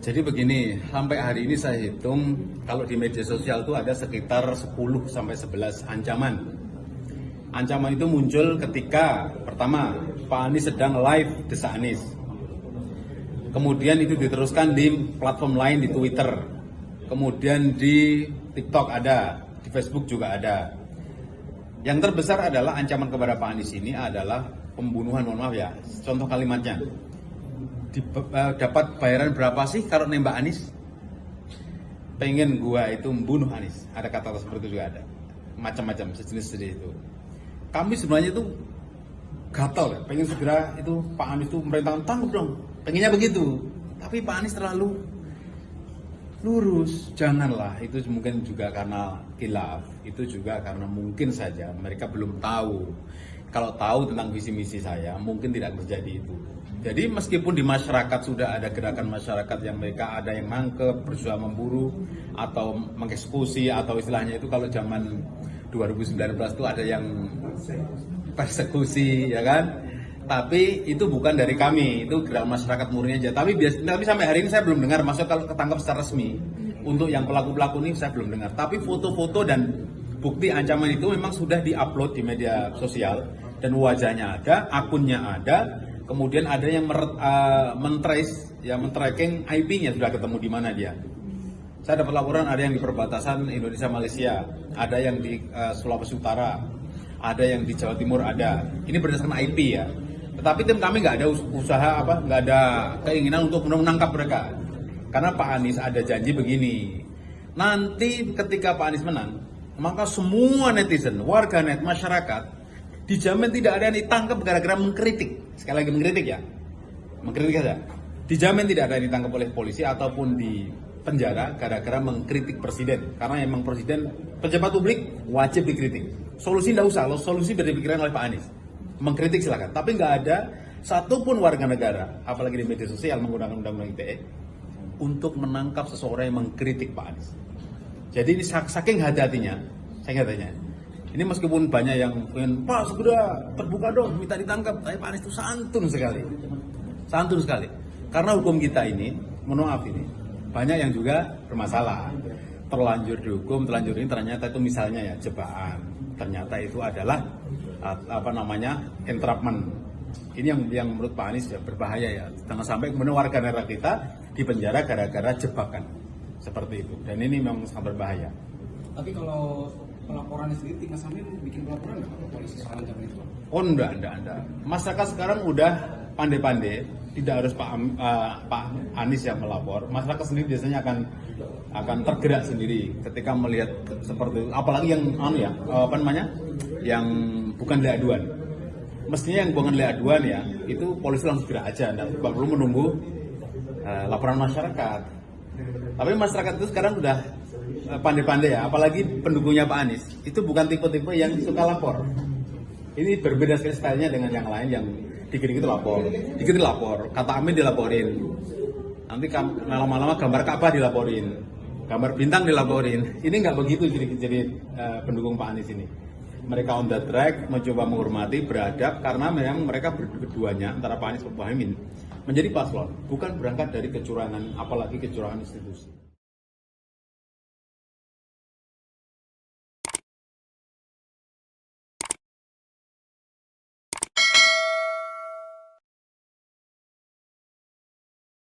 Jadi begini, sampai hari ini saya hitung kalau di media sosial itu ada sekitar 10 sampai 11 ancaman. Ancaman itu muncul ketika pertama Pak Anies sedang live Desa Anies. Kemudian itu diteruskan di platform lain di Twitter. Kemudian di TikTok ada, di Facebook juga ada. Yang terbesar adalah ancaman kepada Pak Anies ini adalah pembunuhan, mohon maaf ya. Contoh kalimatnya. Dapat bayaran berapa sih kalau nembak Anies? Pengen gua itu membunuh Anies. Ada kata-kata seperti itu juga ada. Macam-macam sejenis itu. Kami sebenarnya itu gatal ya. Pengen segera itu Pak Anies itu merintahkan tangkap dong. Pengennya begitu. Tapi Pak Anies terlalu lurus. Janganlah. Itu mungkin juga karena khilaf. Itu juga karena mungkin saja mereka belum tahu. Kalau tahu tentang visi misi saya, mungkin tidak terjadi itu. Jadi meskipun di masyarakat sudah ada gerakan masyarakat yang mereka ada yang nangkep, berusaha memburu atau mengeksekusi atau istilahnya itu kalau zaman 2019 itu ada yang persekusi, ya kan? Tapi itu bukan dari kami, itu gerakan masyarakat murni aja. Tapi sampai hari ini saya belum dengar, masuk kalau ketangkap secara resmi. Untuk yang pelaku-pelaku ini saya belum dengar. Tapi foto-foto dan bukti ancaman itu memang sudah diupload di media sosial dan wajahnya ada, akunnya ada. Kemudian ada yang men-tracking IP-nya sudah ketemu di mana dia. Saya dapat laporan ada yang di perbatasan Indonesia Malaysia, ada yang di Sulawesi Utara, ada yang di Jawa Timur ada. Ini berdasarkan IP ya. Tetapi tim kami nggak ada usaha nggak ada keinginan untuk menangkap mereka. Karena Pak Anies ada janji begini. Nanti ketika Pak Anies menang, maka semua netizen, warganet, masyarakat dijamin tidak ada yang ditangkap gara-gara mengkritik. Sekali lagi mengkritik ya. Mengkritik saja. Dijamin tidak ada yang ditangkap oleh polisi ataupun di penjara gara-gara mengkritik presiden. Karena emang presiden, pejabat publik wajib dikritik. Solusi tidak usah, solusi berpikiran oleh Pak Anies. Mengkritik silakan. Tapi nggak ada satupun warga negara, apalagi di media sosial menggunakan undang-undang ITE, untuk menangkap seseorang yang mengkritik Pak Anies. Jadi ini saking hati-hatinya, ini meskipun banyak yang pengen, Pak segera terbuka dong, minta ditangkap. Tapi Pak Anies itu santun sekali. Karena hukum kita ini, mohon maaf ini, banyak yang juga bermasalah. Terlanjur dihukum, terlanjur ini ternyata itu misalnya ya jebakan. Ternyata itu adalah entrapment. Ini yang menurut Pak Anies ya berbahaya ya. Jangan sampai kemudian warga negara kita dipenjara gara-gara jebakan seperti itu. Dan ini memang sangat berbahaya. Tapi kalau pelaporannya sendiri, Timnas Amin bikin pelaporan nggak ke polisi soal ancaman itu? Oh enggak. Masyarakat sekarang udah pandai-pandai, tidak harus Pak Anies yang melapor. Masyarakat sendiri biasanya akan tergerak sendiri ketika melihat seperti itu. Apalagi yang yang bukan delik aduan. Mestinya yang bukan delik aduan ya, itu polisi langsung gerak aja, tidak perlu menunggu laporan masyarakat. Tapi masyarakat itu sekarang udah pandai-pandai ya, apalagi pendukungnya Pak Anies itu bukan tipe-tipe yang suka lapor. Ini berbeda sekali stylenya dengan yang lain yang dikit-dikit lapor, kata Amin dilaporin, nanti lama-lama gambar Ka'bah dilaporin, gambar bintang dilaporin. Ini nggak begitu jadi pendukung Pak Anies ini. Mereka on the track, mencoba menghormati, beradab karena memang mereka berduanya antara Pak Anies dan Pak Amin menjadi paslon, bukan berangkat dari kecurangan, apalagi kecurangan institusi.